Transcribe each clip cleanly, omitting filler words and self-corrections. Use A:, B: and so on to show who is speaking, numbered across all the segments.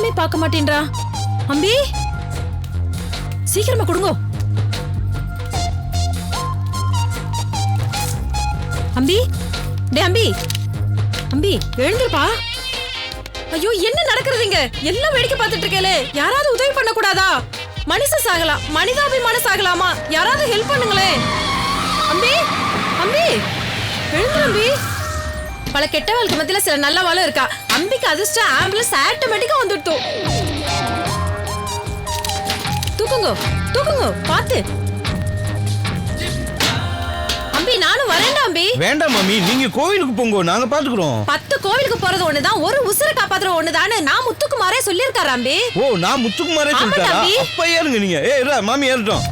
A: யாரையுமே பார்க்க மாட்டேன்றா. அம்பி சீக்கிரமா கொடுங்க. அம்பி டே அம்பி, அம்பி எழுந்திருப்பா. ஐயோ என்ன நடக்குறதுங்க? எல்லாம் வேடிக்கை பார்த்துட்டு இருக்கேலே. யாராவது உதவி பண்ண கூடாதா? மனுஷன் சாகலாம், மனிதாபிமானம் சாகலாமா? யாராவது ஹெல்ப் பண்ணுங்களே. அம்பி அம்பி எழுந்து அம்பி. பல கெட்டவாளுக்கு மத்தியில சில நல்ல வாளும் இருக்கா. அம்பிக்கு அதிர்ஷ்டம் ஆம்புலன்ஸ் ஆட்டோமேட்டிக்கா வந்துடுத்து. தூக்குங்க தூக்குங்க பாத்து. அம்பி நானும் வரேன்டா அம்பி.
B: வேண்டாம் மாமி, நீங்க கோவிலுக்கு போங்க, நாங்க பாத்துக்கிறோம்.
A: 10 கோவிலுக்கு போறது ஒண்ணுதான், ஒரு உசுரை காப்பாத்துற ஒண்ணுதான்னு நான் முத்துக்குமாரே சொல்லியிருக்காரு அம்பி.
B: ஓ நான் முத்துக்குமாரே சொல்லிட்டாரா? அப்ப ஏறுங்க நீங்க. ஏய் மாமி ஏறட்டும்.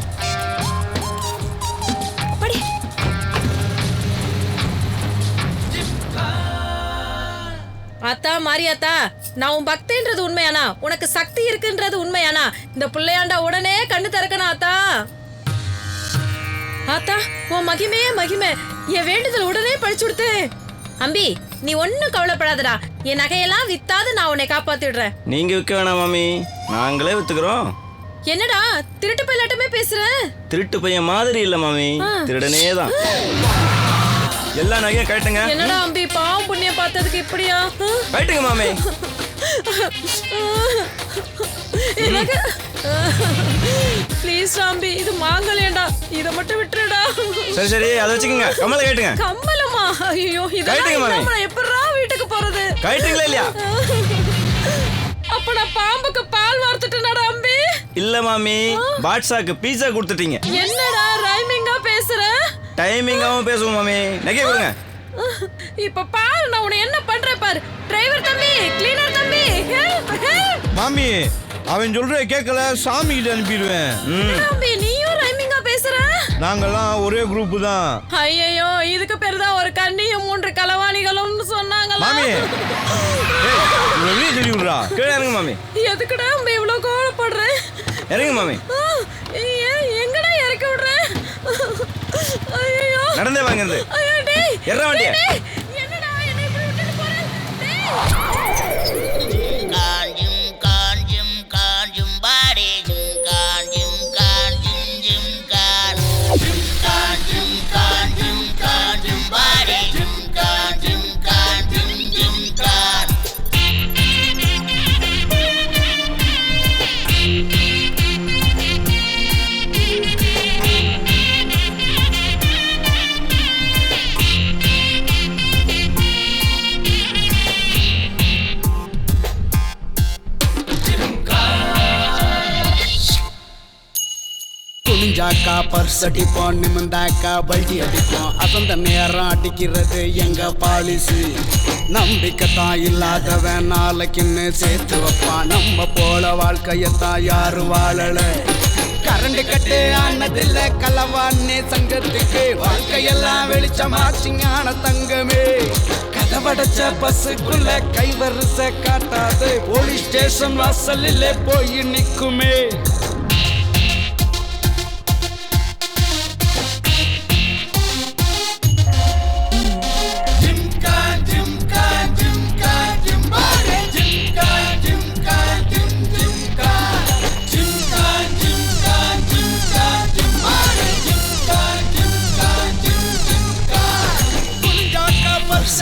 A: ஆத்தா மாரியாத்தா, நான் உன் பக்தின்றது உண்மையானா? உனக்கு சக்தி இருக்குன்றது உண்மையானா? இந்த பிள்ளையாண்டா உடனே கண்ணு திறக்கணும் ஆத்தா. ஆத்தா உன் மகிமே மகிமே, என் வேண்டுதல் உடனே படிச்சு கொடுத்து. அம்பி நீ ஒன்னும் கவலைப்படாதடா, என் நகையெல்லாம் வித்தாது நான் உன்னை காப்பாத்திடுறேன்.
C: நீங்க விற்க வேணாம் மாமி, நாங்களே வித்துக்கிறோம்.
A: என்னடா திருட்டு பையலாட்டமே பேசுற?
C: திருட்டு பையன் மாதிரி இல்ல மாமி, திருடனே தான். எல்லா நகையும் கட்டுங்க.
A: என்னடா அம்பி பாவம் புண்ணியம் பார்த்ததுக்கு இப்படியா?
C: கட்டுங்க மாமி.
A: ப்ளீஸ் அம்பி, இது மாங்கலேண்டா, இத மட்டும் விட்டுடுடா.
C: சரி சரி அதை வச்சுக்கோங்க. கம்மல கட்டுங்க.
A: கம்மலமா? ஐயோ இதெல்லாம் நான் எப்பறா வீட்டுக்கு போறது?
C: கட்டுங்களா இல்லையா?
A: அப்ப நான் பாம்புக்கு பால் வார்த்துட்டேனடா அம்பி.
C: இல்ல மாமி, பாட்ஷாக்கு பீஸா கொடுத்துட்டீங்க.
A: என்னடா ரைமிங்கா பேசுற?
C: டைமிங்காவும் பேசுவோம் மாமி. நகை கொடுங்க.
A: இப்ப பாரு நான் உன்னை என்ன பண்றேன் பாரு. டிரைவர் தம்பி, கிளீனர் தம்பி, ஹெல்ப் ஹெல்ப்.
B: மாமி அவன் சொல்ற கேட்கல, சாமி கிட்ட அனுப்பிடுவேன்.
A: தம்பி நீயும் ரைமிங்கா பேசுற?
B: நாங்கெல்லாம் ஒரே குரூப் தான்.
A: ஐயோ இதுக்கு பேரு தான் ஒரு கண்ணியும் 3 களவாணிகளும் சொன்னாங்களா?
B: மாமி வெளியே சொல்லி விடுறா.
C: கீழே இறங்க மாமி.
A: எதுக்குடா அம்பி இவ்வளவு கோவப்படுற?
C: இறங்க மாமி.
A: எங்கடா இறக்கி விடுற? ஐயோ
C: நடந்தே வாங்கிறது.
A: ஐயோ டேய்
C: எற வண்டியா?
A: என்னடா என்ன இப்படி விட்டுட்டு போற? டேய்
D: காஞ்சும் காஞ்சும் பாடி காஞ்சும் காஞ்சும் காஞ்சும் காஞ்சும் பாடி காஞ்சும்
E: குனிஞ்சாக்கா பர்ஸ் அடிப்போம், நிமிந்தாக்கா பல்டி அடிப்போம். அசந்த நேரம் அடிக்கிறது எங்க பாலிசி. நம்பிக்கைத்தான் இல்லாதவன் நாளைக்குன்னு சேர்த்து வைப்பான். நம்ம போல வாழ்க்கையத்தான் யாரு வாழல. கரண்ட் கட்டு ஆனதில்ல கலவானே சங்கத்துக்கு. வாழ்க்கையெல்லாம் வெளிச்சமாச்சிங்கான தங்கமே. கதவடைச்ச பஸ்ஸுக்குள்ள கைவரிச காட்டாது, போலீஸ் ஸ்டேஷன் வாசலில் போய் நிக்குமே.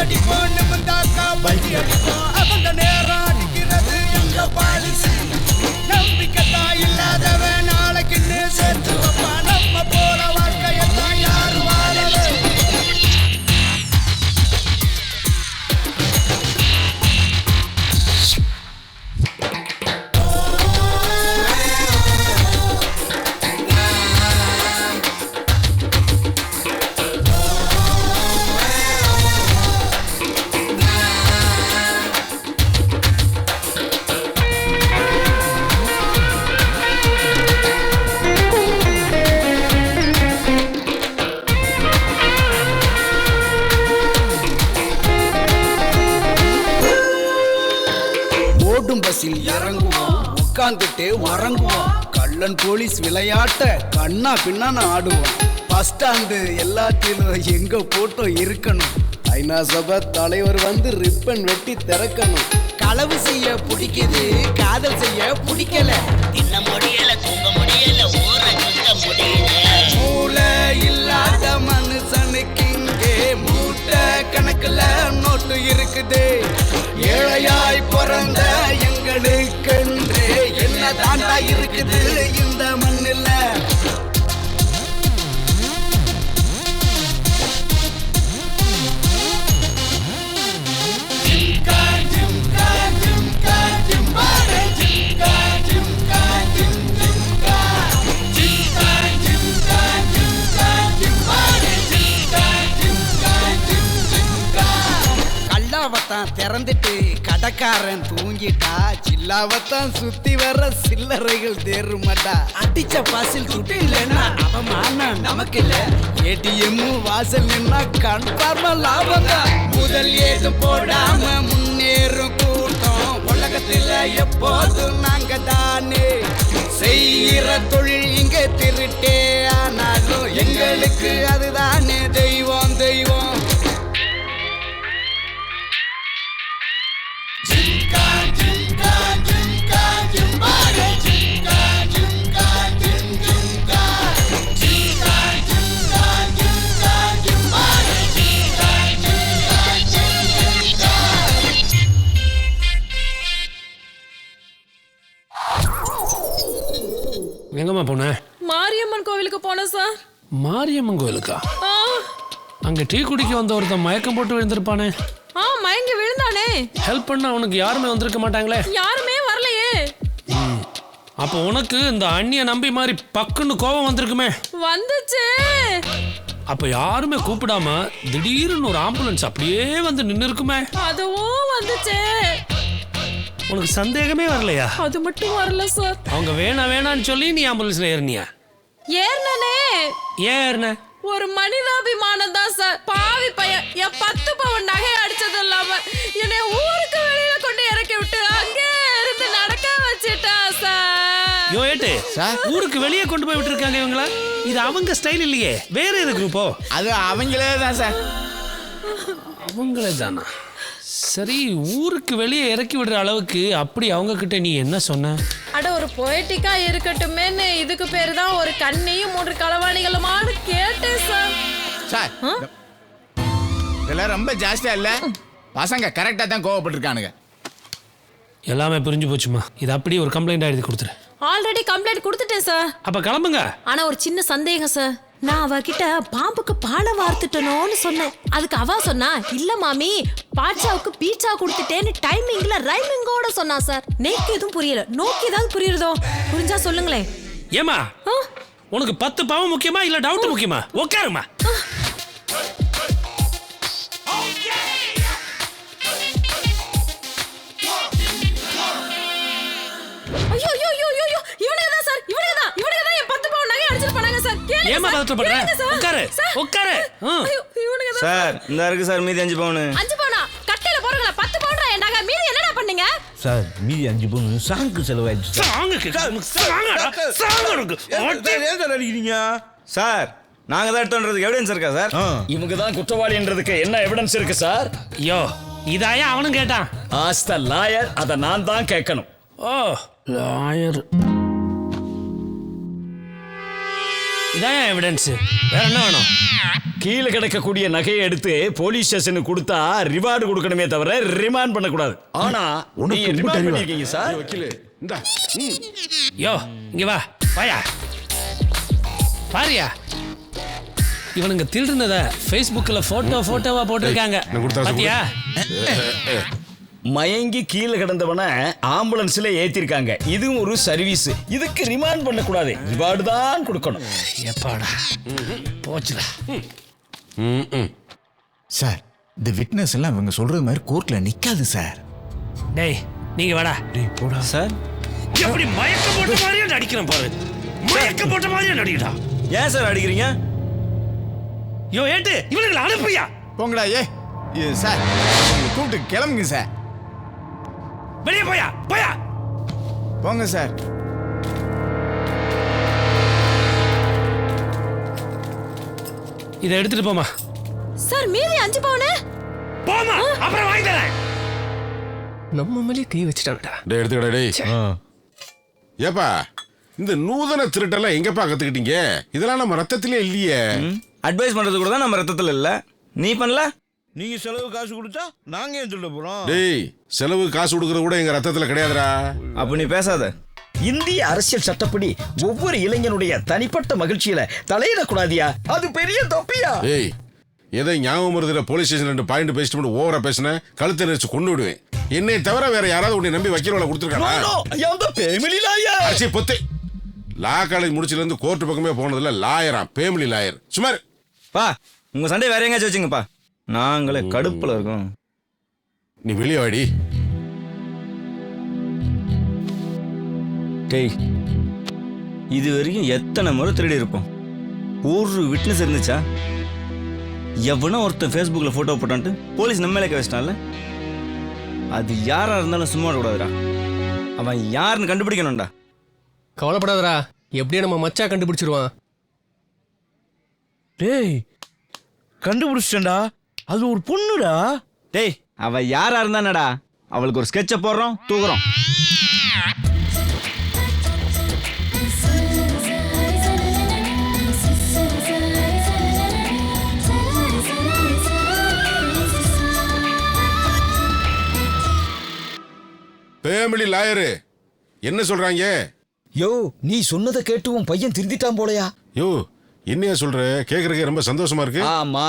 E: அடிப்போம், நிமிந்தாக்கா பல்டி அடிப்போம். அவங்க நேரம் அடிக்கிறது எங்க பாலிசி. நம்பிக்கைத்தான் இல்லாதவன் நாளைக்குன்னு சேர்த்து வைப்பான். நம்ம போல வாழ்க்கையத்தான் யாரு வாழல. பஸ்ஸில் இறங்குவோம், உட்கார்ந்துட்டு வரங்குவோம். கள்ளன் போலீஸ் விளையாட்ட கண்ணா பின்னான்னு ஆடுவோம். பஸ் ஸ்டாண்டு எல்லாத்திலும் எங்க போட்டோ இருக்கணும். ஐநா சபை தலைவர் வந்து ரிப்பன் வெட்டி திறக்கணும். களவு செய்ய பிடிக்குது, காதல் செய்ய பிடிக்கல.
D: தின்ன முடியல, தூங்க முடியல, ஊரை சுத்த முடியல.
E: மூளை இல்லாத மனுஷனுக்கு இங்கே மூட்டை கணக்குல நோட்டு இருக்குது. ஏழையாய் பிறந்த எங்களுக்கென்று என்ன தாண்டா இருக்குது இந்த மண்ணில். கல்லாவத்தான் திறந்துட்டு கடைக்காரன் தூங்கிட்டா, சில்லாவத்தான் சுத்தி வர சில்லறைகள் தேருமாட்டா. அடிச்ச பாசில் துட்டு இல்லைன்னா அவமானம் நமக்கு இல்ல. ஏடிஎம் வாசல் நின்னா கன்ஃபார்மா லாபம் தான். முதல் ஏதும் போடாம முன்னேறும் கூட்டம் உலகத்துல எப்போதும் நாங்க தானே. செய்கிற தொழில் இங்க திருட்டே ஆனாலும் எங்களுக்கு அதுதானே தெய்வம் தெய்வம்.
F: எங்கம்மா போன?
A: மாரியம்மன் கோவிலுக்கு போனேன் சார்.
F: மாரியம்மன் கோயிலுக்கா?
A: ஆ,
F: அங்க டீ குடிக்க வந்த ஒருத்தன் மயக்கம் போட்டு விழுந்திருப்பானே.
A: மயங்கி விழுந்தானே.
F: ஹெல்ப் பண்ண அவனுக்கு யாருமே வந்திருக்க மாட்டாங்களே.
A: யாருமே வரலையே.
F: அப்போ உனக்கு இந்த அண்ணிய நம்பி மாதிரி பக்குன்னு கோபம் வந்திருக்குமே.
A: வந்துச்சு.
F: அப்ப யாருமே கூப்பிடாம திடீர்னு ஒரு ஆம்புலன்ஸ் அப்படியே வந்து நின்னு இருக்குமே.
A: அதுவும் வந்துச்சு.
F: உனக்கு சந்தேகமே வரலையா?
A: அது மட்டும் வரல சார்.
F: அவங்க வேணான்னு சொல்லி நீ ஆம்புலன்ஸ்ல ஏறினியா?
A: ஏறினே.
F: ஏன் ஏறின?
A: ஒரு மனிதாபிமானம் தான் சார். பாவி பையன் என் 10 பவுன் நகை அடிச்சது இல்லாம என்னை ஊருக்கு வெளியில கொண்டு இறக்கி விட்டு அங்கே இருந்து நடக்க வச்சுட்டா சார்.
F: யோ ஏட்டு, ஊருக்கு வெளியே கொண்டு போய் விட்டுருக்காங்க இவங்கள. இது அவங்க ஸ்டைல் இல்லையே, வேற எது குரூப்போ?
E: அது அவங்களே தான் சார்.
F: அவங்களே தானா? சரி, ஊருக்கு வெளியே இறக்கி விடுற அளவுக்கு அப்படி அவங்க கிட்ட நீ என்ன சொன்ன?
A: அட ஒரு பொயட்டிக்கா இருக்கட்டுமேன்னு இதுக்கு பேரு தான் ஒரு கண்ணையும் 3 களவாணிகளுமானு கேட்டேன் சார்.
G: சார் இதெல்லாம் ரொம்ப ஜாஸ்தியா இல்ல? பசங்க கரெக்டா தான் கோவப்பட்டிருக்கானுங்க.
F: எல்லாமே புரிஞ்சு போச்சுமா. இது அப்படியே ஒரு கம்ப்ளைண்ட் எழுதி கொடுத்துரு.
A: ஆல்ரெடி கம்ப்ளைண்ட் கொடுத்துட்டேன் சார்.
F: அப்ப கிளம்புங்க.
A: ஆனா ஒரு சின்ன சந்தேகம் சார். நான் அவகிட்ட பாம்புக்கு பாலை வார்த்துட்டனோன்னு சொன்னேன். அதுக்கு அவ சொன்னா, இல்ல மாமி பாட்சாவுக்கு பீட்சா கொடுத்துட்டேன்னு டைமிங்ல ரைமிங்கோட சொன்னா சார். நேக்கு எதுவும் புரியல. நோக்கி ஏதாவது புரியுறதோ? புரிஞ்சா சொல்லுங்களேன்.
F: ஏமா, உனக்கு 10 பவுன் முக்கியமா இல்ல டவுட் முக்கியமா? உட்காருமா.
A: ஐயோ ஐயோ ஐயோ ஐயோ, இவனுங்க தான் சார். இவனுங்க தான் என் 10 பவுன் நகை அடிச்சிட்டு போனாங்க சார்.
F: ஏமா பதட்டப்படுற? உட்காரு உட்காரு.
C: சார் இந்த இருக்கு சார் மீதி 5 பவுன்.
A: 5 பவுனா? கட்டையில போறங்களா? 10 பவுன் என் நகை. மீதி என்னடா பண்ணீங்க
B: சார்? மீதி 5 பவுன் சாங்கு செலவாயிடுச்சு.
C: அடிக்கிறீங்க சார்? நாங்க தான் எடுத்தோன்றதுக்கு எவிடன்ஸ் இருக்கா சார்?
H: இவங்க தான் குற்றவாளின்றதுக்கு என்ன எவிடன்ஸ் இருக்கு சார்?
F: யோ, இதாயா அவனும் கேட்டான்.
H: ஆஸ் த லாயர் அதை நான் தான் கேட்கணும்.
F: ஓ, லாயர். இதாயா எவிடன்ஸ்? வேற என்ன வேணும்?
H: கீழே கிடக்கக்கூடிய நகையை எடுத்து போலீஸ் ஸ்டேஷனுக்கு கொடுத்தா ரிவார்டு கொடுக்கணுமே தவிர ரிமாண்ட் பண்ணக்கூடாது. ஆனா நீங்க ரிமாண்ட் பண்ணிருக்கீங்க சார்.
F: யோ, இங்க வா. வாயா பாரியா. இவனுங்க திருடுனத Facebookல போட்டோவா போட்டிருக்காங்க. பாத்தியா?
H: மயங்கி கீழே கிடந்தவன ஆம்புலன்ஸ்ல ஏத்திருக்காங்க. இதுவும் ஒரு சர்வீஸ். இதுக்கு ரிமாண்ட் பண்ணக்கூடாது, ரிவார்டு தான் கொடுக்கணும்.
F: எப்பாடா போச்சுடா.
G: சார் இந்த விட்னஸ் எல்லாம் இவங்க சொல்றது மாதிரி கோர்ட்ல நிக்காது சார்.
F: டேய் நீங்க வாடா.
B: டேய் போடா
F: சார். எப்படி மயக்க போட்ட மாதிரியே நடிக்கிறேன் பாரு. மயக்க போட்ட மாதிரியே நடிக்கடா.
C: ஏன் சார் அடிக்கிறீங்க?
F: யோ ஏட்டு, இவனுங்களை அனுப்புயா.
G: போங்கடா. சார் கூப்பிட்டு கிளம்புங்க சார்.
F: வெளியே போயா
G: போங்க சார்.
F: இதை எடுத்துட்டு போமா.
A: சார் மீதி 5 பவுன்
F: போமா அப்புறம் வாங்கி தரேன்.
I: நம்ம மேலே கை வச்சுட்டான்டா.
J: டேய் எடுத்துக்கடா டேய். ஏப்பா இந்த நூதன திருட்டெல்லாம் எங்கப்பா கத்துக்கிட்டீங்க? இதெல்லாம் நம்ம ரத்தத்திலே இல்லையே.
C: அட்வைஸ் பண்றது கூட தான் நம்ம ரத்தத்துல இல்ல. நீ பண்ணல?
B: நீங்க செலவு காசு கொடுத்தா நாங்க ஏன் சொல்ல போறோம்?
J: டேய் செலவு காசு கொடுக்கறது கூட எங்க ரத்தத்துல கிடையாதுடா.
C: அப்ப நீ பேசாத.
H: இந்திய அரசியல் சட்டப்படி ஒவ்வொரு இளைஞனுடைய தனிப்பட்ட மகிழ்ச்சியில தலையிடக்கூடாதியா? அது பெரிய தப்பியா?
J: ஏய் எதை ஞாபகம் வருதுல போலீஸ் ஸ்டேஷன் 2 பாயிண்ட் பேசிட்டு மட்டும் ஓவரா பேசின கழுத்தை நெரிச்சு கொண்டு விடுவேன். என்னை தவிர வேற யாராவது உன்னை நம்பி வக்கீல் வேலை கொடுத்துருக்காங்க? அரசி பொத்து லா காலேஜ் முடிச்சுல இருந்து கோர்ட்டு பக்கமே போனதுல லாயரா பேமிலி லாயர். சுமார்
C: பா உங்க சண்டை வேற எங்கேயாச்சும் வச்சுங்கப்பா. நாங்களே கடுப்புல இருக்கோம்.
J: நீ வெளியே வாடி.
C: டேய் இது வரைக்கும் எத்தனை முறை திருடி இருப்போம். ஒரு விட்னஸ் இருந்துச்சா? எவனோ ஒருத்தன் ஃபேஸ்புக்ல போட்டோ போட்டான்ட்டு போலீஸ் நம்ம மேலே வச்சிட்டான்ல. அது யாரா இருந்தாலும் சும்மா விடக்கூடாதுடா. அவன் யாருன்னு கண்டுபிடிக்கணும்டா.
I: கவலைப்படாதடா, எப்படியும் நம்ம மச்சா கண்டுபிடிச்சிருவான்.
B: டேய் கண்டுபிடிச்சிட்டா, அது ஒரு பொண்ணுடா.
C: டேய் அவ யாரா இருந்தானடா, அவளுக்கு ஒரு ஸ்கெட்சை போடுறோம், தூக்குறோம்.
J: பேமிலி லாயரு என்ன சொல்றாங்க?
H: யோ நீ சொன்னதை கேட்டு உன் பையன் திருந்திட்டான் போலயா?
J: யோ என்னையா சொல்ற? கேக்குறதுக்கு ரொம்ப சந்தோஷமா இருக்கு.
H: ஆமா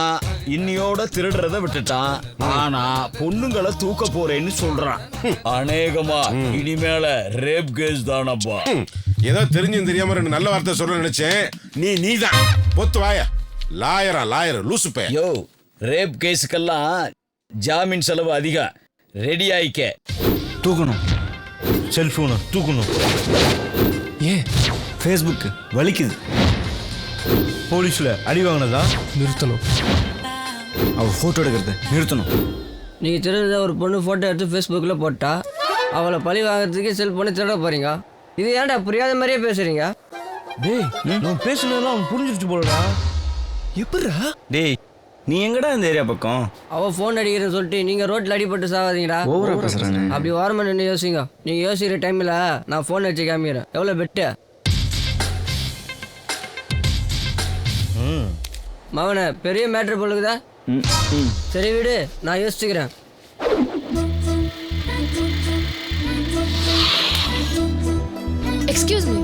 H: இன்னியோட திருடுறத விட்டுட்டான். ஆனா பொண்ணுங்களை தூக்க போறேன்னு சொல்றான். அநேகமா இனிமேல ரேப் கேஸ் தானப்பா.
J: ஏதோ தெரிஞ்சும் தெரியாம 2 நல்ல வார்த்தை சொல்ல நினைச்சேன். நீதான் பொத்து வாயா. லாயர் லூசு பே.
H: யோ ரேப் கேஸுக்கெல்லாம் ஜாமீன் செலவு அதிகம். ரெடி ஆயிக்க.
C: தூக்கணும்,
B: செல்போனை தூக்கணும்.
I: ஏன்?
C: ஃபேஸ்புக் வலிக்குது.
B: போலீஸ்ல அடி வாங்கினதா
I: நிறுத்தணும்.
C: அவ போட்டோ எடுக்கிறத நிறுத்தணும்.
K: நீங்கள் திருடுறத ஒரு பொண்ணு ஃபோட்டோ எடுத்து ஃபேஸ்புக்கில் போட்டா அவளை பழி வாங்குறதுக்கு செல்ஃபோனை திருட போகிறீங்க. இது ஏன்டா புரியாத மாதிரியே பேசுகிறீங்க?
B: டேய் நம்ம பேசுனதெல்லாம் அவன் புரிஞ்சிருச்சு போலடா.
I: எப்படிரா?
C: டேய் நீ எங்கடா இந்த ஏரியா பக்கம்?
K: அவள் ஃபோன் அடிக்கிறேன்னு சொல்லிட்டு நீங்கள் ரோட்டில் அடிபட்டு சாகாதீங்கடா.
C: ஓவரா பேசுறானே.
K: அப்படி ஓரமாக நின்று யோசிங்க. நீங்கள் யோசிக்கிற டைமில் நான் ஃபோன் அடிச்சு காமிக்கிறேன். எவ்வளோ பெட்டு மவனை பெரிய மேட்ரு போலுக்குதா? சரி விடு, நான் யோசிச்சுக்கிறேன்.
L: எக்ஸ்கியூஸ் மீ,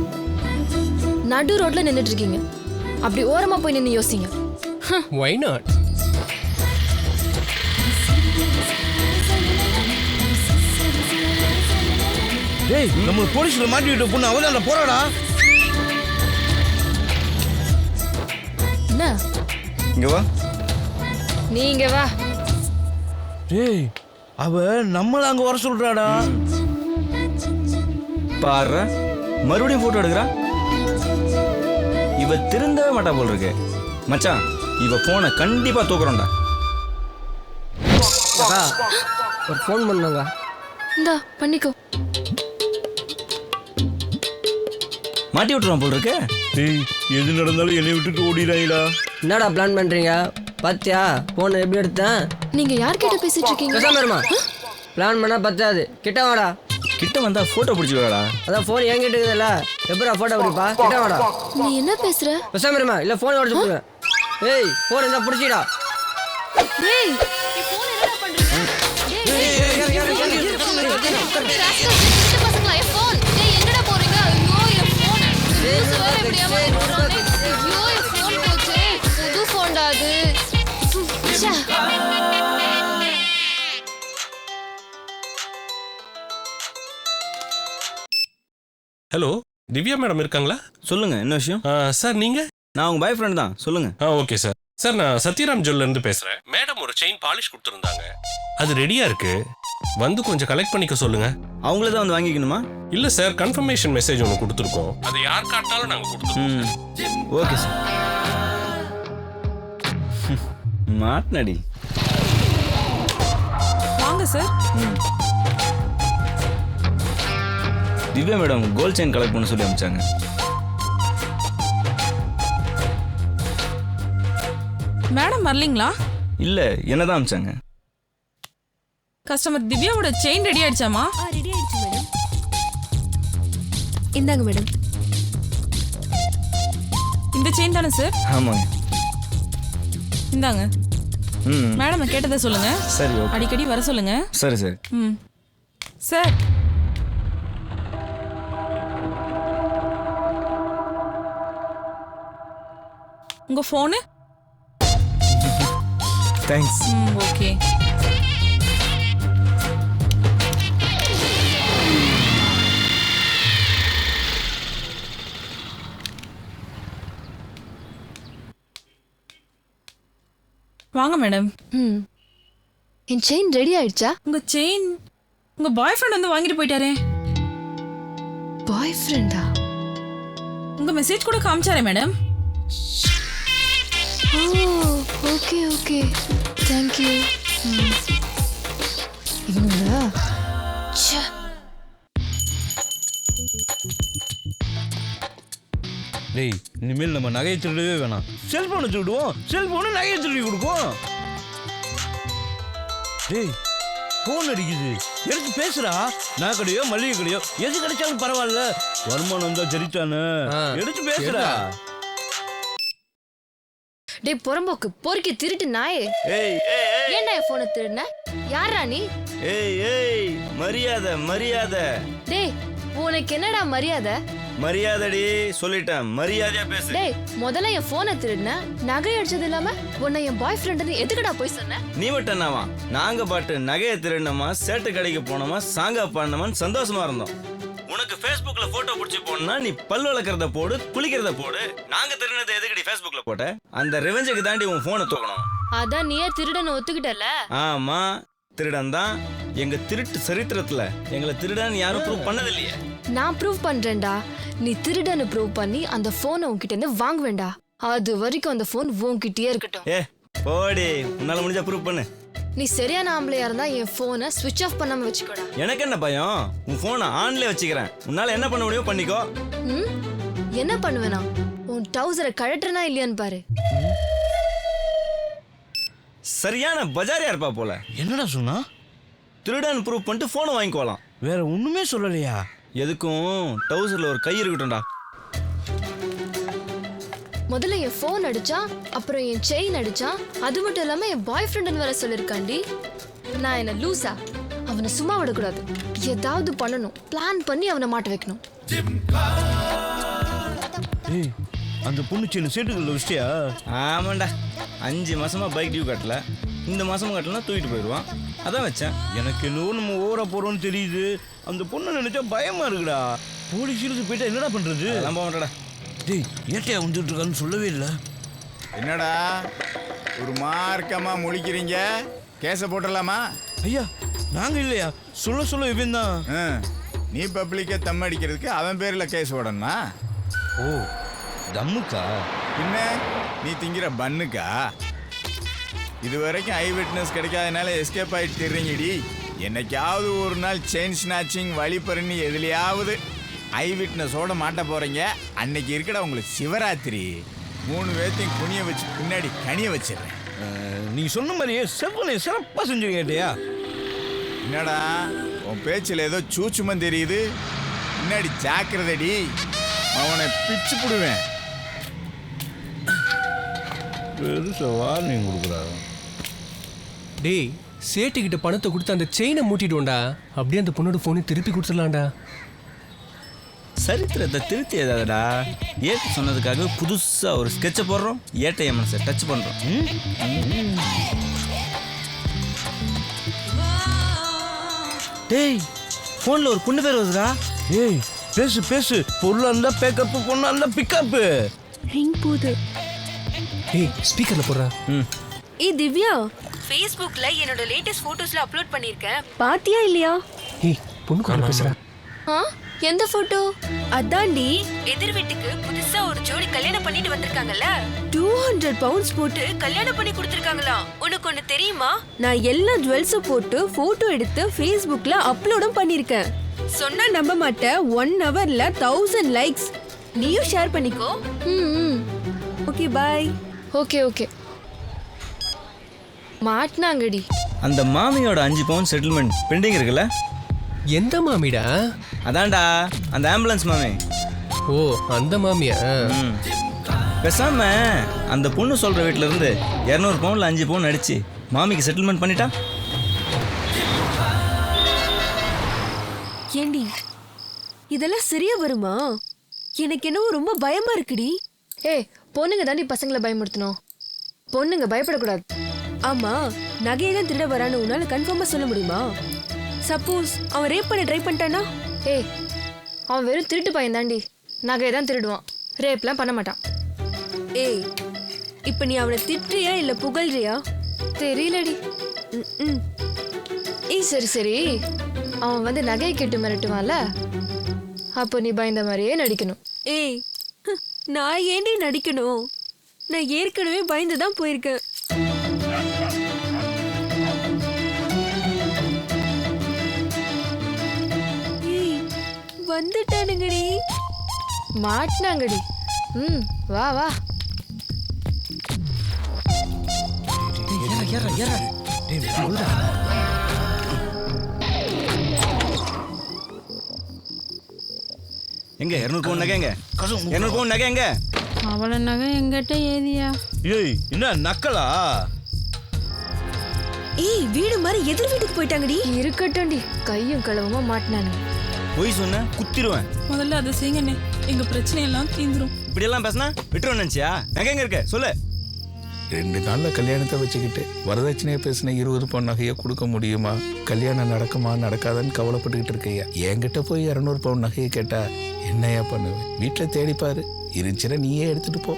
L: நடு ரோட்ல நின்றுட்டு இருக்கீங்க. அப்படி ஓரமா போய் நின்று யோசிங்க.
I: Why not?
B: டேய் நம்ம போலீஸ்ல மாட்டிவிட்ட பொண்ணு அவதான் போறாடா.
L: என்ன?
C: இங்க வா.
L: நீங்க வா.
B: டேய் அவ நம்மள அங்க வர சொல்றாடா.
C: பாரு மறுபடியும் போட்டோ எடுக்கிறா. இவ திருந்தவே மாட்டா போல் இருக்கு. மச்சான் இவ போனை கண்டிப்பா தூக்குறோம்டா.
K: ஒரு ஃபோன் பண்ணுங்க.
L: இந்தா பண்ணிக்கோ.
C: மாட்டி விட்டுருவான் போல் இருக்கு.
B: டேய் எது நடந்தாலும் என்னை விட்டுட்டு ஓடிடாங்கடா.
K: என்னடா பிளான் பண்ணுறீங்க? பாத்தியா ஃபோனை எப்படி எடுத்தேன்?
L: நீங்க யார்கிட்ட பேசிட்டு இருக்கீங்க?
K: பேசாம இருமா. பிளான் பண்ணா பத்தாது. கிட்ட வாடா.
C: கிட்ட வந்தா போட்டோ பிடிச்சிடுவாடா.
K: அதான் ஃபோன் என்கிட்ட இருக்குதுல்ல, எப்படா ஃபோட்டோ பிடிப்பா? கிட்ட வாடா.
L: நீ என்ன பேசுற?
K: பேசாம இருமா, இல்ல ஃபோன் உடச்சு போடுவேன். ஏய் ஃபோன் இருந்தா பிடிச்சிடா.
L: டேய் நீ ஃபோன் என்னடா பண்றீங்க? பசங்களா என் ஃபோன். டேய் எங்கடா போறீங்க? ஐயோ என் ஃபோன். லூசு வேற இப்படியாம போறானே. ஐயோ என் ஃபோன் போச்சே. புது ஃபோன்டா அது. ச்சே.
F: ஹலோ திவ்யா மேடம் இருக்காங்களா?
C: சொல்லுங்க என்ன விஷயம்?
F: சார் நீங்க?
C: நான் உங்க பாய் ஃப்ரெண்ட் தான். சொல்லுங்க.
F: Okay sir. சார் நான் சத்யராம் ஜுவல்ல இருந்து பேசுறேன். மேடம் ஒரு செயின் பாலிஷ் கொடுத்துருந்தாங்க. அது ரெடியா இருக்கு. வந்து கொஞ்சம் கலெக்ட் பண்ணிக்க சொல்லுங்க.
C: அவங்களே தான் வந்து வாங்கிக்கணுமா?
F: இல்ல சார், கன்ஃபர்மேஷன் மெசேஜ் ஒன்று கொடுத்துருக்கோம். அது யார் காட்டினாலும் நாங்க கொடுத்துருவோம்.
C: Okay sir. மாட்னடி
A: வாங்க sir.
C: Divya madam gold chain collect பண்ண சொல்லி அனுப்பிச்சாங்க.
A: மேடம் வரலீங்களா?
C: இல்ல என்னதான் அனுப்பிச்சாங்க.
A: கஸ்டமர் திவ்யாவோட செயின் ரெடி ஆயிடுச்சாமா?
L: ரெடி ஆயிடுச்சு மேடம். இந்தாங்க மேடம்.
A: இந்த செயின் தானே சார்?
C: ஆமாங்க.
A: இந்தாங்க. மேடம் கேட்டதை சொல்லுங்க.
C: சரி, ஓகே.
A: அடிக்கடி வர சொல்லுங்க.
C: சரி சரி.
A: சார், உங்க போனு?
C: தேங்க்ஸ்.
A: ஓகே. வாங்க மேடம்.
L: என் செயின் ரெடி ஆயிடுச்சா?
A: உங்க செயின் உங்க பாய் ஃப்ரெண்ட் வந்து வாங்கிட்டு போயிட்டாரே.
L: பாய் ஃப்ரெண்டா?
A: உங்க மெசேஜ் கூட காமிச்சாரே மேடம்.
L: ஓ ஓகே ஓகே, தேங்க்யூ. இவங்களா?
B: டேய், இனிமேல் நம்ம நகையை திருடவே வேணாம். செல்போனை திருடுவோம், செல்போனு நகையை திருடி கொடுப்போம். டேய், போன் அடிக்குது, எடுத்து பேசுறா. நான் கடையோ மளிகை கடையோ எது கிடைச்சாலும் பரவாயில்ல, வருமானம் தான் சரித்தானே. எடுத்து பேசுறா.
L: டேய் புறம்போக்கு பொறுக்கி திருட்டு நாயே. ஏன்டா என் போனை திருடுன? யாரா நீ?
C: ஏய் மரியாதை மரியாதை.
L: டேய் உனக்கு என்னடா மரியாதை?
C: மரியாதைடி சொல்லிட்டேன், மரியாதையா பேசு.
L: டேய் முதல்ல என் போனை திருடுன, நகை அடிச்சது இல்லாம உன்னை என் பாய் ஃப்ரெண்ட்னு எதுக்குடா போய் சொன்ன?
C: நீ மட்டும் என்னவா? நாங்க பாட்டு நகையை திருடினோமா, சேட்டு கடைக்கு போனோமா, சாங்கா பாடினோமான்னு சந்தோஷமா இருந்தோம். உனக்கு Facebookல போட்டோ பிடிச்சி போடணும்னா நீ பல் வளர்க்கறத போடு, குளிக்கிறத போடு. நாங்க திருடினதை எதுக்கடி Facebookல போட்ட? அந்த ரிவெஞ்சுக்கு தாண்டி உன் போனை தூக்கணும்.
L: அதான் நீயே திருடனை ஒத்துக்கிட்டல.
C: ஆமா, திருடன் தான். எங்க திருட்டு சரித்திரத்துல எங்களை திருடன் யாரும் ப்ரூவ் பண்ணது இல்லையே.
L: நான் ப்ரூவ் பண்றேன்டா. நீ திருடனை ப்ரூவ் பண்ணி அந்த போனை உன்கிட்ட இருந்து வாங்க வேண்டாம். அது வரைக்கும் அந்த போன் உன்கிட்டயே இருக்கட்டும்.
C: போடி, உன்னால முடிஞ்சா ப்ரூவ் பண்ணு.
L: நீ சரியான ஆம்பளையா இருந்தா என் போனை ஸ்விட்ச் ஆஃப் பண்ணாம வச்சுக்கோடா.
C: எனக்கு என்ன பயம்? உன் போனை ஆன்லயே வச்சுக்கிறேன். உன்னால என்ன பண்ண முடியும் பண்ணிக்கோ.
L: என்ன பண்ணுவேனா? உன் டவுசரை கழட்டுறனா இல்லையான்னு பாரு.
C: சரியான பஜாரியா இருப்பா போல.
B: என்னடா சொன்னா?
C: திருடன் ப்ரூவ் பண்ணிட்டு போனை வாங்கிக்கோலாம்.
B: வேற ஒண்ணுமே சொல்லலையா?
C: எதுக்கும் டவுசர்ல ஒரு கை இருக்கட்டும்டா.
L: முதல்ல என் போன் அடிச்சா, அப்புறம் என் செயின் அடிச்சா, அது மட்டும் இல்லாம என் பாய் ஃப்ரெண்ட்னு வர சொல்லிருக்காண்டி. நான் என்ன லூசா? அவனை சும்மா விடக்கூடாது. ஏதாவது பண்ணணும், பிளான் பண்ணி அவனை மாட்ட வைக்கணும்.
B: ஏய், அந்த பொண்ணு சின்ன சேட்டுக்குள்ள வச்சியா?
C: ஆமாண்டா, 5 மாசமா பைக் டியூ கட்டல. இந்த மாசமும் கட்டலன்னா தூக்கிட்டு போயிடுவான். அதான் வச்சேன்.
B: எனக்கு என்னவோ நம்ம ஓவரா போறோம்னு தெரியுது. அந்த பொண்ணை நினைச்சா பயமா இருக்குடா. போலீஸுக்கு போயிட்டா என்னடா பண்றது?
C: நம்ப மாட்டடா.
B: டேய், ஏட்டையா வந்துட்டு இருக்கான்னு சொல்லவே இல்லை.
H: என்னடா ஒரு மார்க்கமா முழிக்கிறீங்க? கேஸ போட்டுடலாமா?
B: ஐயா, நாங்க இல்லையா, சொல்ல சொல்ல இவன் தான்.
H: நீ பப்ளிக்கா தம் அடிக்கிறதுக்கு அவன் பேர்ல கேஸ் போடணுமா?
B: ஓ, தம்முக்கா?
H: என்ன நீ திங்கிற பண்ணுக்கா? இது வரைக்கும் ஐ விட்னஸ் கிடைக்காதனால எஸ்கேப் ஆகிட்டு தெரியுங்கடி. என்னைக்காவது ஒரு நாள் செயின் ஸ்நாச்சிங் வழிப்பறி எதுலையாவது ஐ விட்னஸோட மாட்ட போறீங்க. அன்னைக்கு இருக்கடா உங்களுக்கு சிவராத்திரி. 3 பேர்த்தையும் குனிய வச்சு பின்னாடி கனிய வச்சிடுறேன்.
B: நீ சொன்ன மாதிரியே செவ்வனை சிறப்பா செஞ்சு கேட்டியா?
H: என்னடா உன் பேச்சில் ஏதோ சூச்சுமம் தெரியுது. பின்னாடி ஜாக்கிரதடி, அவனை பிச்சு புடுவேன்.
B: பெருசா வார்னிங் கொடுக்குறாரு.
I: டேய், சேட்டுக்கிட்ட பணத்தை கொடுத்து அந்த செயினை மூட்டிடுவோண்டா. அப்படியே அந்த பொண்ணோட ஃபோனை திருப்பி கொடுத்துடலாம்டா.
C: சரித்திரத்தை திருத்தி ஏதாவதுடா. ஏட்டு சொன்னதுக்காக புதுசா ஒரு ஸ்கெட்சை போடுறோம். ஏட்டை மனசை டச் பண்றோம். டேய், போன்ல ஒரு பொண்ணு பேர் வருதுடா.
B: ஏய், பேசு பேசு. பொருளா இருந்தா பேக்கப், பொண்ணா இருந்தா பிக்கப்.
L: ரிங் போகுது.
I: ஏய், ஸ்பீக்கர்ல போடுறா.
L: ஏய் திவ்யா,
A: Facebookல என்னோட லேட்டஸ்ட் போட்டோஸ்ல அப்லோட் பண்ணிருக்கேன்.
L: பாத்தியா இல்லையா?
I: ஏய், பொண்ணு கால் பேசுறா.
L: எந்த போட்டோ?
A: அதாண்டி, எதிர் வீட்டுக்கு புதுசா ஒரு ஜோடி கல்யாணம் பண்ணிட்டு வந்திருக்காங்கல்ல.
L: 200 பவுண்ட்ஸ் போட்டு
A: கல்யாணம் பண்ணி கொடுத்திருக்காங்களாம். உனக்கு ஒண்ணு தெரியுமா?
L: நான் எல்லா ஜுவல்ஸும் போட்டு போட்டோ எடுத்து Facebookல அப்லோடும் பண்ணிருக்கேன். சொன்னா நம்ப மாட்டேன், 1 ஹவர்ல 1000 லைக்ஸ். நீயும் ஷேர் பண்ணிக்கோ. Okay, bye. ஓகே மாட்னாங்கடி.
C: அந்த மாமியோட 5 பவுன் செட்டில்மெண்ட் பெண்டிங் இருக்குல்ல?
I: எந்த மாமிடா?
C: அதான்டா அந்த ஆம்புலன்ஸ் மாமி.
I: ஓ அந்த மாமியா?
C: பேசாம அந்த பொண்ணு சொல்ற வீட்டுல இருந்து 200 பவுன்ல 5 பவுன் அடிச்சு மாமிக்கு செட்டில்மெண்ட் பண்ணிட்டா?
A: ஏண்டி இதெல்லாம் சரியா வருமா? எனக்கு என்னவோ ரொம்ப பயமா இருக்குடி.
L: ஏய் பொண்ணுங்க தாண்டி பசங்களை பயமுறுத்தணும், பொண்ணுங்க பயப்படக்கூடாது.
A: ஆமா, நகையை தான் திருட வரான்னு உன்னால கன்ஃபார்மா சொல்ல முடியுமா? சப்போஸ் அவன் ரேப் பண்ண ட்ரை பண்ணிட்டானா?
L: ஏய் அவன் வெறும் திருட்டு பையன் தாண்டி, நகையை தான் திருடுவான், ரேப்லாம் பண்ண மாட்டான்.
A: ஏய் இப்ப நீ அவனை திட்டுறியா இல்ல புகழ்றியா?
L: தெரியலடி. ஏய் சரி சரி, அவன் வந்து நகையை கேட்டு மிரட்டுவான்ல, அப்போ நீ பயந்த மாதிரியே நடிக்கணும்.
A: ஏய் நான் ஏண்டி நடிக்கணும்? நான் ஏற்கனவே பயந்து தான் போயிருக்கேன். ஏய் வந்துட்டானுங்கடி.
L: மாட்டினாங்கடி. வா வா.
C: எங்க 200 பவுன் நகை எங்க? 200 பவுன் நகை எங்க?
A: அவள நகை எங்கிட்ட ஏதியா?
B: ஏய் என்ன நக்கலா?
A: ஏய் வீடு மாதிரி எதிர் வீட்டுக்கு போயிட்டாங்கடி.
L: இருக்கட்டும்டி, கையும் களவுமா மாட்டினானுங்க.
C: போய் சொன்ன குத்திடுவேன்.
A: முதல்ல அதை செய்யுங்கண்ணே, எங்க பிரச்சனை எல்லாம் தீந்துரும்.
C: இப்படி எல்லாம் பேசினா விட்டுருவேன் நினைச்சியா? நகை எங்க இருக்க சொல்லு.
G: 2 நாள்ல கல்யாணத்தை வச்சுக்கிட்டு வரதட்சணையை பேசின 20 பவுன் நகையை கொடுக்க முடியுமா? கல்யாணம் நடக்குமா நடக்காதான்னு கவலைப்பட்டுக்கிட்டு இருக்கையா என்கிட்ட போய் 200 பவுன் நகையை கேட்டா என்னையா பண்ணுவேன்? வீட்டில் தேடிப்பாரு, இருந்துச்சுன்னா நீயே எடுத்துட்டு போ.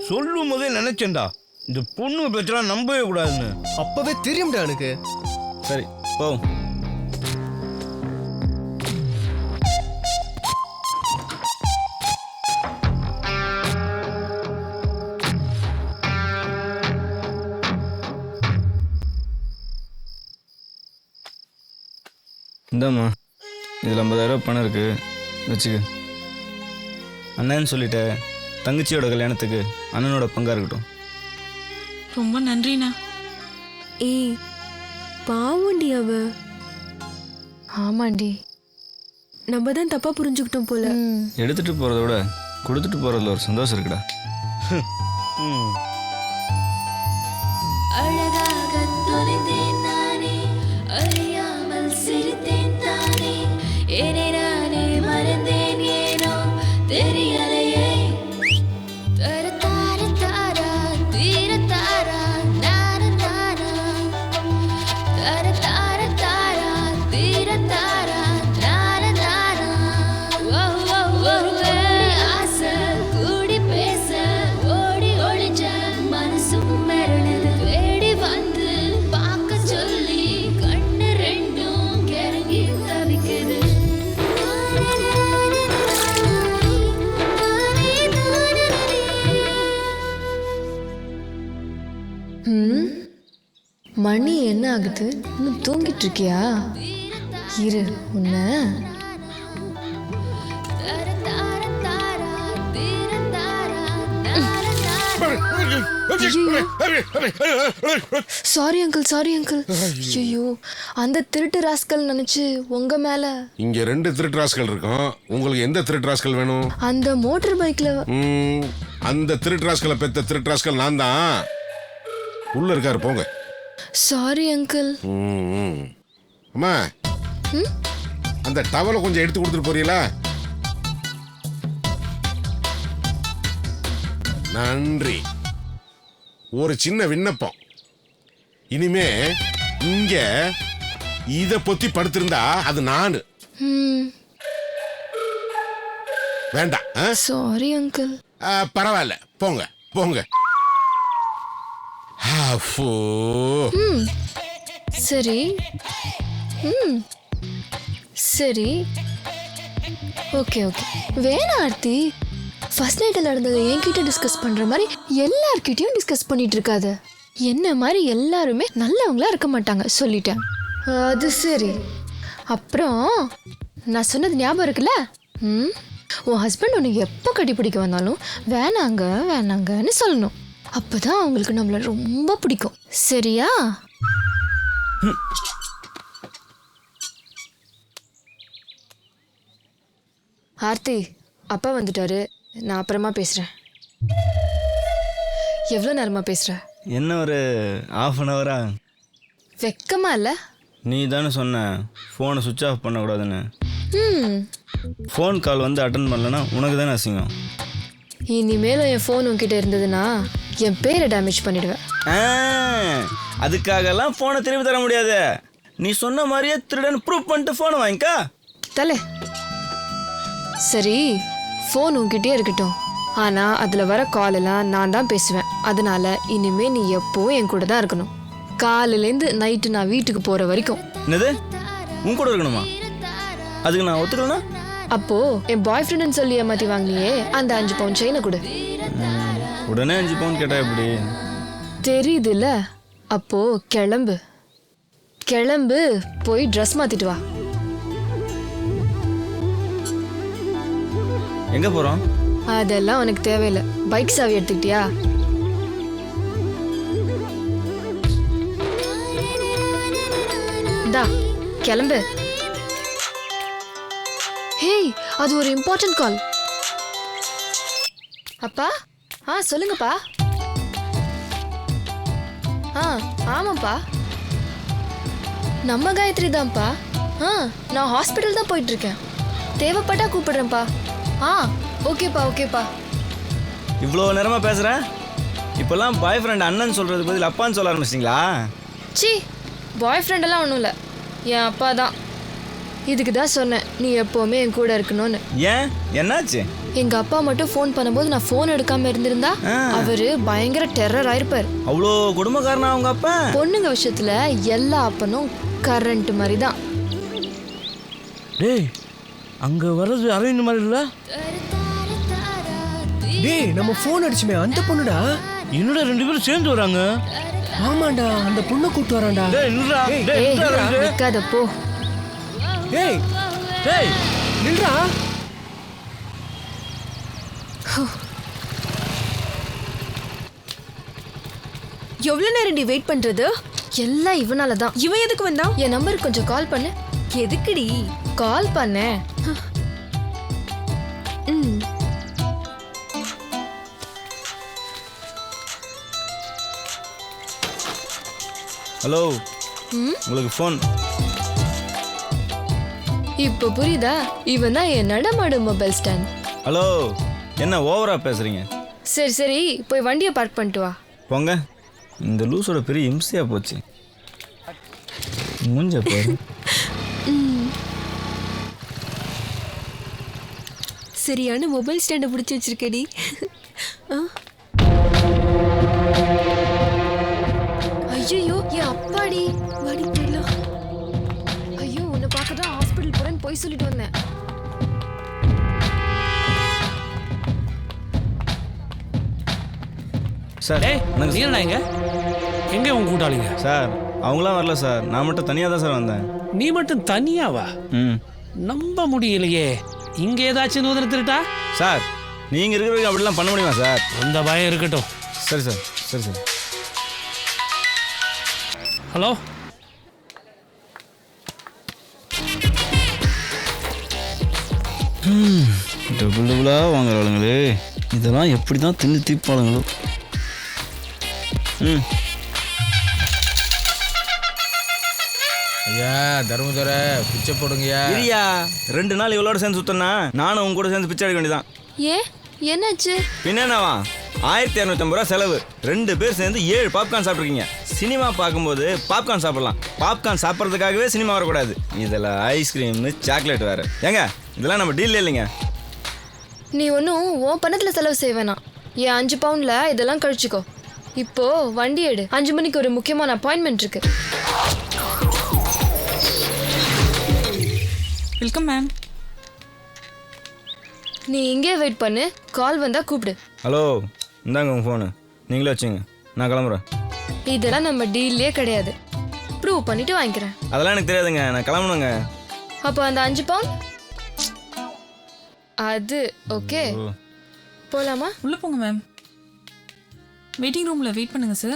B: சொல்லும் போதே நினைச்சேன்டா இந்த பொண்ணு பேச்செல்லாம் நம்பவே கூடாதுன்னு.
I: அப்பவே தெரியும்டா எனக்கு.
C: சரி போ. இந்தாம்மா, இதில் 50,000 பணம் இருக்கு, வச்சுக்க. அண்ணன்னு சொல்லிட்ட, தங்கச்சியோட கல்யாணத்துக்கு அண்ணனோட பங்கா இருக்கட்டும்.
A: ரொம்ப நன்றிண்ணா. ஏய் பாவண்டி அவ.
L: ஆமாண்டி,
A: நம்ம தான் தப்பா புரிஞ்சுக்கிட்டோம் போல.
C: எடுத்துட்டு போறத விட கொடுத்துட்டு போறதுல ஒரு சந்தோஷம் இருக்குடா.
M: அழகாக தொலைந்தேன் நானே, அறியாமல் சிரித்தேன் தானே, என்னை நானே மறந்தேன் ஏனோ தெரியலையே. தர தார தாரா தீர தாரா நார தாரா, தர தார தாரா தீர தாரா நார தாரா. ஒருவேளை ஆசை கூடி பேச ஓடி ஒளிஞ்ச மனசும் மிரளுது, தேடி வந்து பார்க்க சொல்லி கண்ணு ரெண்டும் கிறங்கி தவிக்குது.
L: மணி என்ன ஆகுது? இன்னும் தூங்கிட்டு இருக்கியா? இரு உன்ன. Sorry uncle, sorry uncle. ஐயோ அந்த திருட்டு ராஸ்கல் நினைச்சு உங்க மேல.
J: இங்க 2 திருட்டு ராஸ்கல் இருக்கும், உங்களுக்கு எந்த திருட்டு ராஸ்கல் வேணும்?
L: அந்த மோட்டார் பைக்ல.
J: அந்த திருட்டு ராஸ்கலை பெத்த திருட்டு ராஸ்கல் நான் தான். உள்ள இருக்காரு, போங்க.
L: Sorry uncle.
J: அம்மா, அந்த டவலை கொஞ்சம் எடுத்து கொடுத்துட்டு போறீங்களா? நன்றி. ஒரு சின்ன விண்ணப்பம், இனிமே இங்க இத பொத்தி படுத்திருந்தா அது நானு. வேண்டாம்.
L: Sorry uncle.
J: பரவாயில்ல, போங்க போங்க.
L: சரி சரி, ஓகே ஓகே. வேணா ஆர்த்தி, ஃபர்ஸ்ட் நைட்டில் நடந்ததை என்கிட்ட டிஸ்கஸ் பண்ற மாதிரி எல்லார்கிட்டையும் டிஸ்கஸ் பண்ணிட்டு இருக்காது. என்ன மாதிரி எல்லாருமே நல்லவங்களா இருக்க மாட்டாங்க, சொல்லிட்டேன். அது சரி. அப்புறம் நான் சொன்னது ஞாபகம் இருக்குல்ல? உன் ஹஸ்பண்ட் உன்னை எப்போ கட்டிப்பிடிக்க வந்தாலும் வேணாங்க வேணாங்கன்னு சொல்லணும். அப்பதான் அவங்களுக்கு நம்மள ரொம்ப பிடிக்கும். சரியா? ஆர்த்தி, அப்பா வந்துட்டாரு. நான் அப்புறமா பேசுறேன். எவ்வளோ நேரமா பேசுற?
C: என்ன ஒரு ½ அன் ஹவரா?
L: வெக்கமா இல்ல?
C: நீ தானே சொன்ன ஃபோனை சுவிட்ச் ஆஃப் பண்ணக்கூடாதுன்னு. ஃபோன் கால் வந்து அட்டன் பண்ணலன்னா உனக்கு தானே அசிங்கம்.
L: இனிமேலும் என் ஃபோன் உன்கிட்ட இருந்ததுன்னா என் பேரை டேமேஜ் பண்ணிடுவேன்.
C: அதுக்காகலாம் ஃபோனை திருப்பி தர முடியாது. நீ சொன்ன மாதிரியே திருடன் ப்ரூவ் பண்ணிட்டு ஃபோனை வாங்கிக்கா.
L: தலை சரி, ஃபோன் உன்கிட்டே இருக்கட்டும். ஆனால் அதில் வர காலெல்லாம் நான் தான் பேசுவேன். அதனால இனிமே நீ எப்போவும் என் கூட தான் இருக்கணும். காலையிலேருந்து நைட்டு நான் வீட்டுக்கு போகிற வரைக்கும்.
C: என்னது, உன் கூட இருக்கணுமா? அதுக்கு நான் ஒத்துக்கலனா?
L: அப்போ என் பாய் ஃப்ரெண்டுன்னு சொல்லி ஏமாற்றி வாங்கினியே அந்த 5 பவுன் செயினை கொடு.
C: உடனே 5 பவுன் கேட்டா எப்படி?
L: தெரியுதுல்ல? அப்போ கிளம்பு கிளம்பு, போய் ட்ரெஸ் மாற்றிட்டு வா.
C: எங்கே போகிறோம்?
L: அதெல்லாம் உனக்கு தேவையில்லை. பைக் சாவி எடுத்துக்கிட்டியா? இந்தா கிளம்பு. ஹேய், அது ஒரு இம்பார்ட்டன்ட் கால். அப்பா? சொல்லுங்கப்பா. ஆமாப்பா, நம்ம காயத்ரி தான்ப்பா. நான் ஹாஸ்பிட்டல் தான் போயிட்டு இருக்கேன். தேவைப்பட்டா கூப்பிடுறேன்ப்பா. ஓகேப்பா ஓகேப்பா.
C: இவ்வளோ நேரமாக பேசுகிறேன். இப்போல்லாம் பாய் ஃப்ரெண்ட் அண்ணன் சொல்கிறது பதில் அப்பான்னு சொல்ல ஆரம்பிச்சிட்டிங்களா?
L: சி, பாய் ஃப்ரெண்டெல்லாம் ஒன்றும் இல்லை, என் அப்பா தான். இதுக்கு தான் சொன்னேன் நீ எப்போவுமே என் கூட இருக்கணும்னு.
C: ஏன், என்னாச்சு?
L: எங்கள் அப்பா மட்டும் ஃபோன் பண்ணும்போது நான் ஃபோன் எடுக்காமல் இருந்திருந்தா அவர் பயங்கர டெரர் ஆயிருப்பார்.
C: அவ்வளோ குடும்பக்காரனா அவங்க அப்பா?
L: பொண்ணுங்க விஷயத்தில் எல்லா அப்பனும் கரண்ட் மாதிரி தான்.
B: டேய், அங்கே வர்றது அரவிந்த் மாதிரி இல்லை?
I: டேய், நம்ம ஃபோன் அடிச்சுமே அந்த பொண்ணுடா.
B: என்னடா 2 பேரும் சேர்ந்து வராங்க?
I: ஆமாண்டா, அந்த பொண்ணை கூப்பிட்டு வரான்டா.
B: டேய் நில்றா, டேய்
L: நிக்காத போ.
I: டேய்
B: டேய்
I: நில்றா.
A: எவ்வளவு நேரம் வெயிட் பண்றது?
L: எல்லாம் இவனால தான்.
A: இவன் எதுக்கு வந்தா?
L: என் நம்பருக்கு கொஞ்சம் கால் பண்ணு.
A: எதுக்குடி
L: கால் பண்ண?
C: ஹலோ, உங்களுக்கு ஃபோன்.
L: இப்போ புரியுதா? இவன் தான் என் நடமாடு மொபைல் ஸ்டாண்ட்.
C: ஹலோ, என்ன ஓவரா பேசுறீங்க?
L: சரி சரி, போய் வண்டியை பார்க் பண்ணிட்டு வா.
C: போங்க. இந்த லூஸோட பெரிய இம்சையா போச்சு. மூஞ்ச பாரு.
A: சரியான மொபைல் ஸ்டாண்டை பிடிச்சி வச்சிருக்கடி.
L: ஐயோ, என் அப்பாடி. வாடி போயிடலாம். ஐயோ, உன்னை பார்க்க தான் ஹாஸ்பிட்டல் போறேன்னு போய் சொல்லிட்டு வந்தேன்.
C: சார்,
F: நீ என்ன எங்கே உங்க கூட்டாளிங்க?
C: சார், அவங்களாம் வரல சார், நான் மட்டும் தனியாக தான் சார் வந்தேன்.
F: நீ மட்டும் தனியாவா? நம்ப முடியலையே. இங்கே ஏதாச்சும் நூதன திருட்டா?
C: சார், நீங்கள் இருக்கிறவங்க அப்படிலாம் பண்ண முடியுமா சார்?
F: அந்த பயம் இருக்கட்டும்.
C: சரி சார், சரி சார்.
F: ஹலோ,
C: டபுள் டபுளாக வாங்குறாளுங்களே, இதெல்லாம் எப்படி தான் தின்னு தீப்பாளுங்களோ.
E: ஐயா, தர்மதுர பிச்சை போடுங்கய்யா.
C: இல்லையா, 2 நாள் இவளோட சேர்ந்து சுத்தனா நானும் உங்க கூட சேர்ந்து பிச்சை எடுக்க வேண்டியதான்.
L: ஏன், என்னாச்சு?
C: பின்னவா 1250 ரூபா செலவு. 2 பேர் சேர்ந்து 7 பாப்கார்ன் சாப்பிட்ருக்கீங்க. சினிமா பார்க்கும்போது பாப்கார்ன் சாப்பிடலாம், பாப்கார்ன் சாப்பிட்றதுக்காகவே சினிமா வரக்கூடாது. இதில் ஐஸ்கிரீம்னு சாக்லேட் வேறு. ஏங்க, இதெல்லாம் நம்ம டீல் இல்லைங்க.
L: நீ ஒன்றும் உன் பணத்தில் செலவு செய்ய வேணாம். என் 5 பவுண்டில் இதெல்லாம் கழிச்சிக்கோ. இப்போ வண்டி எடு. 5 மணிக்கு ஒரு முக்கியமான அப்பாயின்மெண்ட் இருக்கு.
A: Welcome ma'am.
L: நீ இங்கே வெயிட் பண்ணு, கால் வந்தா கூப்பிடு.
C: ஹலோ, இந்தாங்க உங்கள் ஃபோனு, நீங்களே வச்சுங்க, நான் கிளம்புறேன்.
L: இதெல்லாம் நம்ம டீல்லே கிடையாது. ப்ரூவ் பண்ணிட்டு வாங்கிக்கிறேன்.
C: அதெல்லாம் எனக்கு தெரியாதுங்க, நான் கிளம்பணுங்க.
L: அப்போ அந்த 5 பவுண்ட் அது ஓகே. போலாமா?
A: உள்ள போங்க மேம். வெயிட்டிங் ரூம்ல வெயிட் பண்ணுங்க சார்.